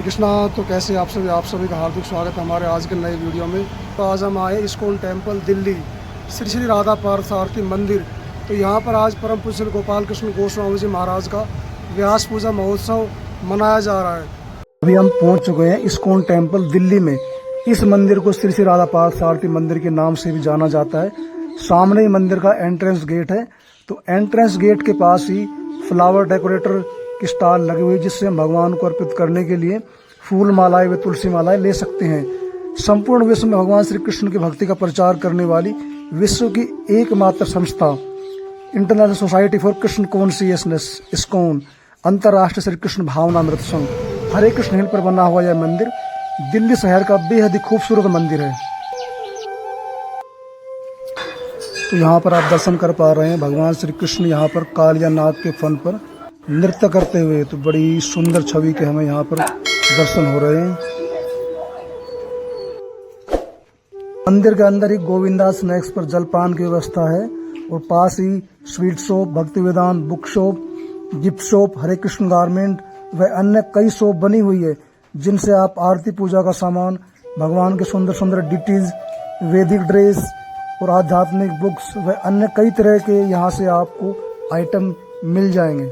कृष्णा। तो कैसे आप सभी का हार्दिक स्वागत है हमारे आज के नए वीडियो में। तो आज हम आए इस्कॉन टेम्पल दिल्ली, श्री श्री राधा पार्थसारथी मंदिर। तो यहाँ पर आज परम पूज्य गोपाल कृष्ण गोस्वामी जी महाराज का व्यास पूजा महोत्सव मनाया जा रहा है। अभी हम पहुँच चुके हैं इस्कॉन टेम्पल दिल्ली में। इस मंदिर को श्री श्री राधा पार्थसारथी मंदिर के नाम से भी जाना जाता है। सामने ही मंदिर का एंट्रेंस गेट है। तो एंट्रेंस गेट के पास ही फ्लावर डेकोरेटर की स्टॉल लगी हुई, जिससे हम भगवान को अर्पित करने के लिए फूल मालाएं व तुलसी मालाएं ले सकते हैं। संपूर्ण विश्व में भगवान श्री कृष्ण की भक्ति का प्रचार करने वाली विश्व की एकमात्र संस्था international society for Krishna consciousness ISKCON, अंतर्राष्ट्रीय श्री कृष्ण भावनामृत संघ, हरे कृष्ण हिल पर बना हुआ यह मंदिर दिल्ली शहर का बेहद ही खूबसूरत मंदिर है। तो यहाँ पर आप दर्शन कर पा रहे हैं भगवान श्री कृष्ण यहाँ पर कालिया नाग के फन पर नृत्य करते हुए। तो बड़ी सुंदर छवि के हमें यहाँ पर दर्शन हो रहे हैं। मंदिर के अंदर ही गोविंदा स्नैक्स पर जलपान की व्यवस्था है और पास ही स्वीट शॉप, भक्ति वेदांत बुक शॉप, गिफ्ट शॉप, हरे कृष्ण गारमेंट व अन्य कई शॉप बनी हुई है, जिनसे आप आरती पूजा का सामान, भगवान के सुंदर सुंदर डिटीज, वैदिक ड्रेस और आध्यात्मिक बुक्स व अन्य कई तरह के यहाँ से आपको आइटम मिल जाएंगे।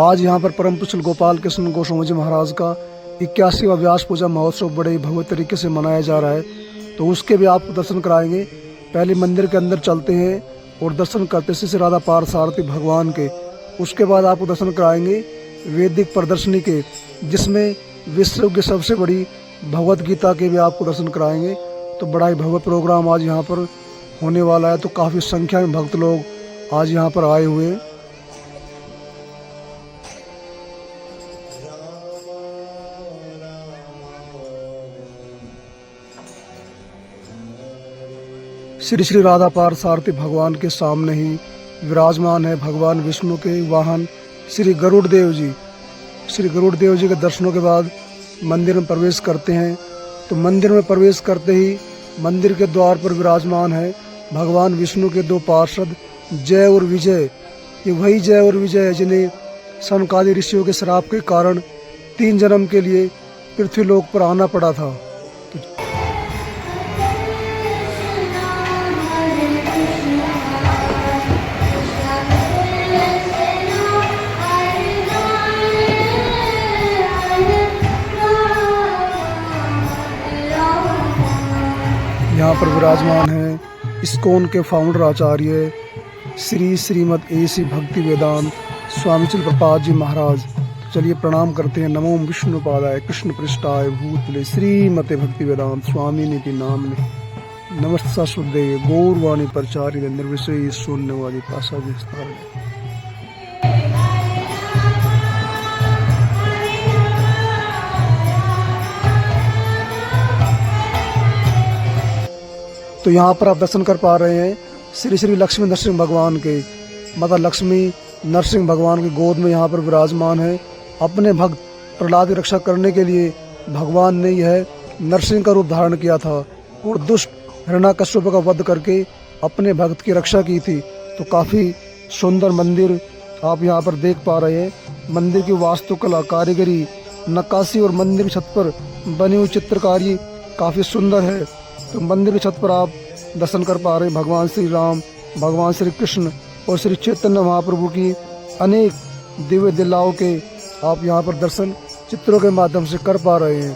आज यहाँ पर परम पूज्य गोपाल कृष्ण गोस्वामी जी महाराज का 81वां व्यास पूजा महोत्सव बड़े भव्य तरीके से मनाया जा रहा है। तो उसके भी आपको दर्शन कराएंगे। पहले मंदिर के अंदर चलते हैं और दर्शन करते श्री श्री राधा पार्थसारथी भगवान के। उसके बाद आपको दर्शन कराएंगे वैदिक प्रदर्शनी के, जिसमें विश्व की सबसे बड़ी भगवत गीता के भी आपको दर्शन कराएंगे। तो बड़ा ही भव्य प्रोग्राम आज यहाँ पर होने वाला है। तो काफ़ी संख्या में भक्त लोग आज यहाँ पर आए हुए हैं। श्री श्री राधा पार्थसारथी भगवान के सामने ही विराजमान है भगवान विष्णु के वाहन श्री गरुड़ देव जी। श्री गरुड़ देव जी के दर्शनों के बाद मंदिर में प्रवेश करते हैं। तो मंदिर में प्रवेश करते ही मंदिर के द्वार पर विराजमान है भगवान विष्णु के 2 पार्षद जय और विजय। ये वही जय और विजय है जिन्हें सनकादि ऋषियों के श्राप के कारण 3 जन्म के लिए पृथ्वीलोक पर आना पड़ा था। यहाँ पर विराजमान है इस्कॉन के फाउंडर आचार्य श्री श्रीमद एसी भक्ति वेदांत स्वामी चल प्रपाद जी महाराज। तो चलिए प्रणाम करते हैं। नमो विष्णुपादाय कृष्ण पृष्ठाय भूतले श्रीमते भक्ति वेदांत स्वामी निधि नामने नमस्ते सरस्वती गौरवाणी प्रचार्य निर्विशेष शून्यवादी पासा विस्तार। तो यहाँ पर आप दर्शन कर पा रहे हैं श्री श्री लक्ष्मी नरसिंह भगवान के। माता लक्ष्मी नरसिंह भगवान की गोद में यहाँ पर विराजमान है। अपने भक्त प्रहलाद की रक्षा करने के लिए भगवान ने यह नरसिंह का रूप धारण किया था और दुष्ट हिरण्याकश्यप का वध करके अपने भक्त की रक्षा की थी। तो काफ़ी सुंदर मंदिर आप यहाँ पर देख पा रहे हैं। मंदिर की वास्तुकला, कारीगरी, नक्काशी और मंदिर की छत पर बनी हुई चित्रकारी काफ़ी सुंदर है। तो मंदिर की छत पर आप दर्शन कर पा रहे हैं भगवान श्री राम, भगवान श्री कृष्ण और श्री चैतन्य महाप्रभु की अनेक दिव्य लीलाओं के आप यहाँ पर दर्शन चित्रों के माध्यम से कर पा रहे हैं।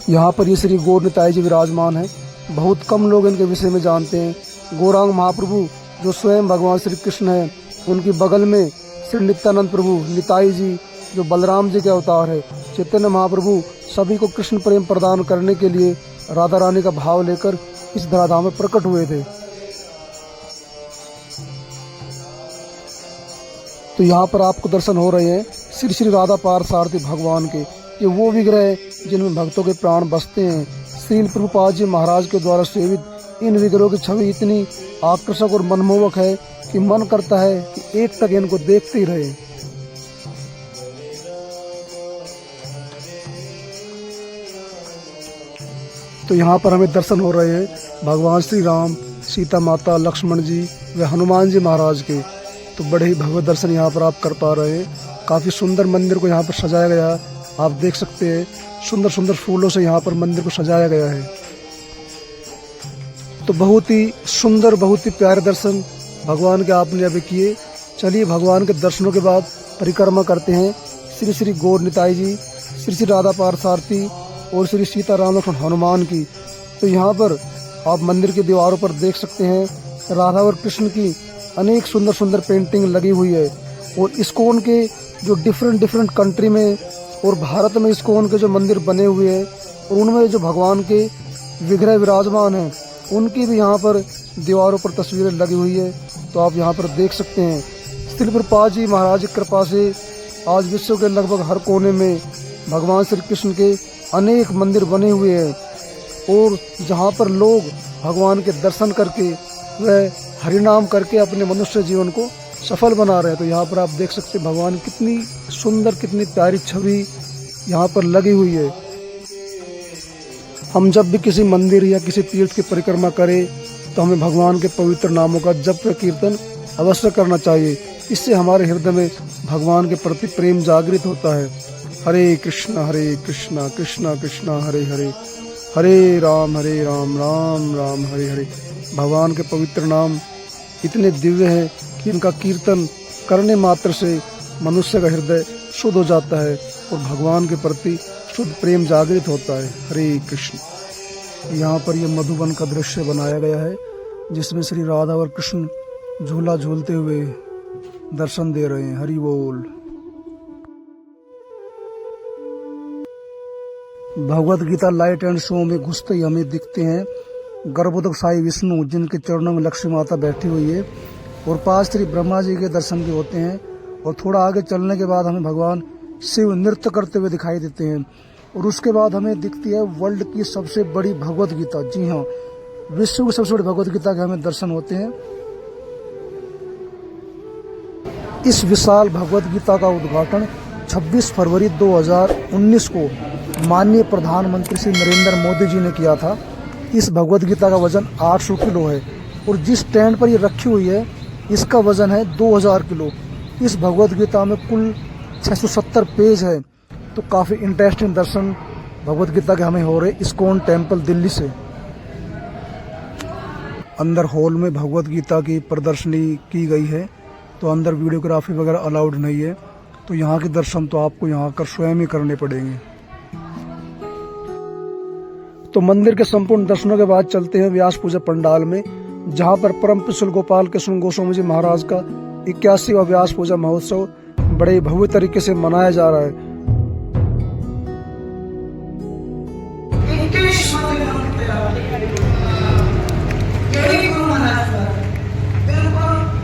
यहाँ पर ये श्री गौर निताई जी विराजमान है। बहुत कम लोग इनके विषय में जानते हैं। गौरांग महाप्रभु जो स्वयं भगवान श्री कृष्ण है, उनकी बगल में श्री नित्यानंद प्रभु निताई जी जो बलराम जी के अवतार है। चैतन्य महाप्रभु सभी को कृष्ण प्रेम प्रदान करने के लिए राधा रानी का भाव लेकर इस धराधाम में प्रकट हुए थे। तो यहाँ पर आपको दर्शन हो रहे हैं श्री श्री राधा पार्थसारथी भगवान के। ये वो विग्रह है जिनमें भक्तों के प्राण बसते हैं। श्रील प्रभुपाद जी महाराज के द्वारा सेवित इन विग्रहों की छवि इतनी आकर्षक और मनमोहक है कि मन करता है कि एक तक इनको देखते ही रहे। तो यहाँ पर हमें दर्शन हो रहे हैं भगवान श्री राम, सीता माता, लक्ष्मण जी व हनुमान जी महाराज के। तो बड़े ही भव्य दर्शन यहाँ पर आप कर पा रहे हैं। काफ़ी सुंदर मंदिर को यहाँ पर सजाया गया है, आप देख सकते हैं। सुंदर सुंदर फूलों से यहाँ पर मंदिर को सजाया गया है। तो बहुत ही सुंदर, बहुत ही प्यारे दर्शन भगवान के आपने अभी किए। चलिए भगवान के दर्शनों के बाद परिक्रमा करते हैं श्री श्री गौर निताई जी, श्री श्री राधा पार्थसारथी और श्री सीता राम लक्ष्मण हनुमान की। तो यहाँ पर आप मंदिर की दीवारों पर देख सकते हैं राधा और कृष्ण की अनेक सुंदर सुंदर पेंटिंग लगी हुई है। और इस्कॉन के जो डिफरेंट कंट्री में और भारत में इस्कॉन के जो मंदिर बने हुए हैं और उनमें जो भगवान के विग्रह विराजमान हैं, उनकी भी यहाँ पर दीवारों पर तस्वीरें लगी हुई है। तो आप यहाँ पर देख सकते हैं। श्री प्रभुपाद जी महाराज की कृपा से आज विश्व के लगभग हर कोने में भगवान श्री कृष्ण के अनेक मंदिर बने हुए हैं और जहाँ पर लोग भगवान के दर्शन करके वह हरिनाम करके अपने मनुष्य जीवन को सफल बना रहे हैं। तो यहाँ पर आप देख सकते हैं भगवान कितनी सुंदर, कितनी प्यारी छवि यहाँ पर लगी हुई है। हम जब भी किसी मंदिर या किसी तीर्थ की परिक्रमा करें तो हमें भगवान के पवित्र नामों का जप व कीर्तन अवश्य करना चाहिए। इससे हमारे हृदय में भगवान के प्रति प्रेम जागृत होता है। हरे कृष्णा कृष्णा कृष्णा हरे हरे, हरे राम राम राम हरे हरे। भगवान के पवित्र नाम इतने दिव्य हैं कि इनका कीर्तन करने मात्र से मनुष्य का हृदय शुद्ध हो जाता है और भगवान के प्रति शुद्ध प्रेम जागृत होता है। हरे कृष्ण। यहाँ पर यह मधुबन का दृश्य बनाया गया है जिसमें श्री राधा और कृष्ण झूला झूलते हुए दर्शन दे रहे हैं। हरि बोल। Bhagavad Gita light and show में घुसते ही हमें दिखते हैं गर्भोदक साई विष्णु, जिनके चरणों में लक्ष्मी माता बैठी हुई है और पास श्री ब्रह्मा जी के दर्शन भी होते हैं। और थोड़ा आगे चलने के बाद हमें भगवान शिव नृत्य करते हुए दिखाई देते हैं और उसके बाद हमें दिखती है वर्ल्ड की सबसे बड़ी भगवत गीता। जी हाँ, विश्व की सबसे बड़ी भगवत गीता के हमें दर्शन होते हैं। इस विशाल भगवत गीता का उद्घाटन 26 फरवरी 2019 को माननीय प्रधानमंत्री श्री नरेंद्र मोदी जी ने किया था। इस भगवत गीता का वजन 800 किलो है और जिस स्टैंड पर ये रखी हुई है इसका वजन है 2000 किलो। इस भगवत गीता में कुल 670 पेज है। तो काफ़ी इंटरेस्टिंग दर्शन भगवत गीता के हमें हो रहे इस्कॉन टेम्पल दिल्ली से। अंदर हॉल में भगवत गीता की प्रदर्शनी की गई है, तो अंदर वीडियोग्राफी वगैरह अलाउड नहीं है। तो यहाँ के दर्शन तो आपको यहाँ कर स्वयं ही करने पड़ेंगे। तो मंदिर के संपूर्ण दर्शनों के बाद चलते हैं व्यास पूजा पंडाल में, जहाँ पर परम पूज्य गोपाल कृष्ण गोस्वामी जी महाराज का 81वां व्यास पूजा महोत्सव बड़े भव्य तरीके से मनाया जा रहा है।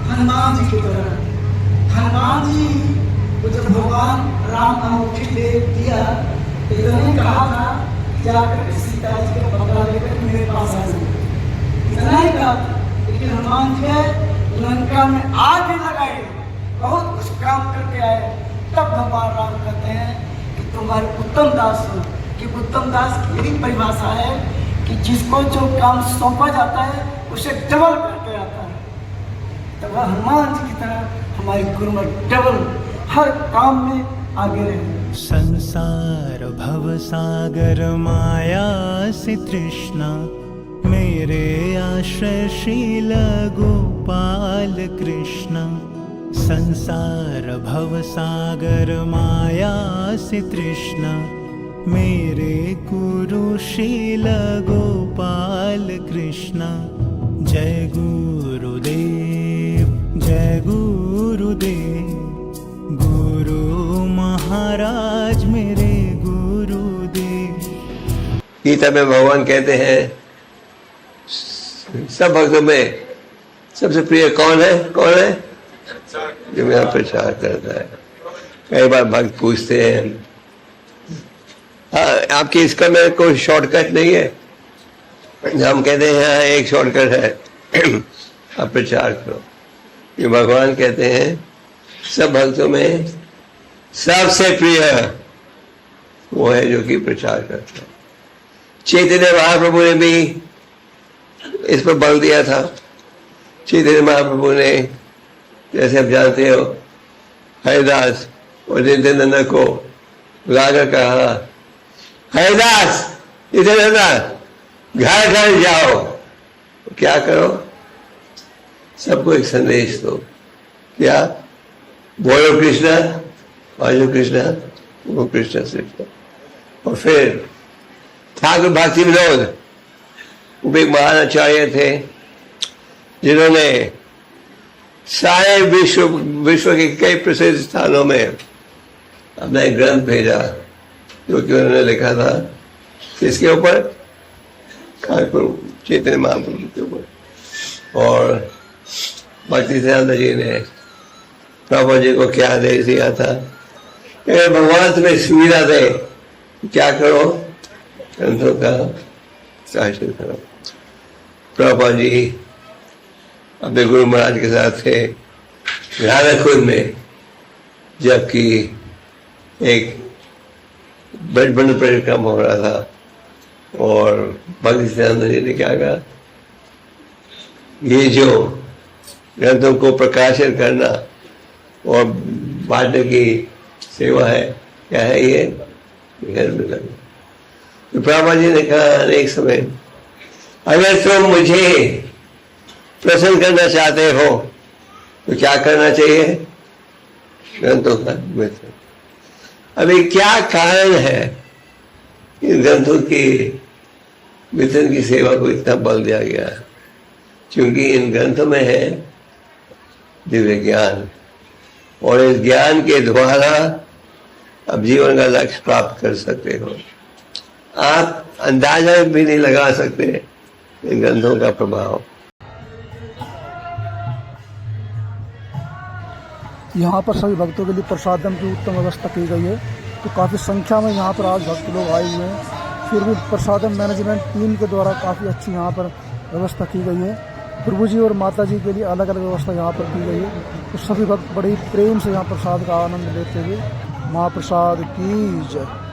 हनुमान जी की तरह, हनुमान जी को जब भगवान राम का मुट्ठी दे दिया तो इन्होंने कहा था जाकर सीता जी का पकड़ा लेकर मेरे पास आ जाए। इतना ही कहा, लेकिन हनुमान जी उन्होंने काम में आग भी लगाए, बहुत कुछ काम करके आए। तब भगवान राम कहते हैं कि तुम्हारे उत्तम दास हो। कि उत्तम दास की यही परिभाषा है कि जिसको जो काम सौंपा जाता है उसे डबल करके आता है। तब हनुमान जी की तरह हमारे गुरुमत डबल हर काम में आगे रहे। संसार भव सागर माया से तृष्णा, मेरे आश्रयशील गोपाल कृष्ण। संसार भव सागर माया से तृष्णा, मेरे गुरुशील गोपाल कृष्ण। जय गुरुदेव, जय गुरुदेव, गुरु महाराज मेरे गुरुदेव। गीता में भगवान कहते हैं सब भक्तों में सबसे प्रिय कौन है? कौन है? जो मेरा प्रचार करता है। कई बार भक्त पूछते हैं आपकी इसका में कोई शॉर्टकट नहीं है? हम कहते हैं एक शॉर्टकट है, आप प्रचार करो। ये भगवान कहते हैं सब भक्तों में सबसे प्रिय वो है जो कि प्रचार करता है। चैतन्य महाप्रभु ने भी इस पर बल दिया था। चैतन्य महाप्रभु ने, जैसे आप जानते हो, हरिदास और नित्यानंद को बुलाकर कहा, हरिदास नित्यानंद घर घर जाओ, क्या करो, सबको एक संदेश दो। क्या? बोलो कृष्णा, वाजो कृष्णा, वो कृष्णा श्रेष्ठ। और फिर ठाकुर भक्ति विनोद, वो एक महान आचार्य थे जिन्होंने सारे विश्व के कई प्रसिद्ध स्थानों में अपना एक ग्रंथ भेजा, जो कि उन्होंने लिखा था किसके ऊपर? चैतन्य महाप्रभु के ऊपर। और भक्ति सिद्धांत जी ने प्रभु जी को क्या आदेश दिया था? भगवान तुम्हें सुविधा दे, क्या करो? ग्रंथों का शासन करो। प्रभु जी अपने गुरु महाराज के साथ थे राधाकुंड में, जबकि एक बड़बड़ परिक्रम हो रहा था, और भक्ति सिद्धांत जी ने क्या कहा? ये जो ग्रंथों को प्रकाशित करना और बांटने की सेवा है, क्या है ये? घर में करना। तो प्रभुपाद जी ने कहा अनेक समय, अगर तुम मुझे प्रसन्न करना चाहते हो तो क्या करना चाहिए? ग्रंथों का वितरण। अभी क्या कारण है इन ग्रंथों की वितरण की सेवा को इतना बल दिया गया है? क्योंकि इन ग्रंथों में है दिव्य ज्ञान, और इस ज्ञान के द्वारा आप जीवन का लक्ष्य प्राप्त कर सकते हो। आप अंदाजा भी नहीं लगा सकते इन ग्रंथों का प्रभाव। यहाँ पर सभी भक्तों के लिए प्रसादम की उत्तम व्यवस्था की गई है। तो काफ़ी संख्या में यहाँ पर आज भक्त लोग आए हुए हैं। फिर भी प्रसादम मैनेजमेंट टीम के द्वारा काफ़ी अच्छी यहाँ पर व्यवस्था की गई है। प्रभु जी और माता जी के लिए अलग अलग व्यवस्था यहाँ पर की गई है। तो सभी भक्त बड़े ही प्रेम से यहाँ प्रसाद का आनंद लेते हुए महाप्रसाद की जय।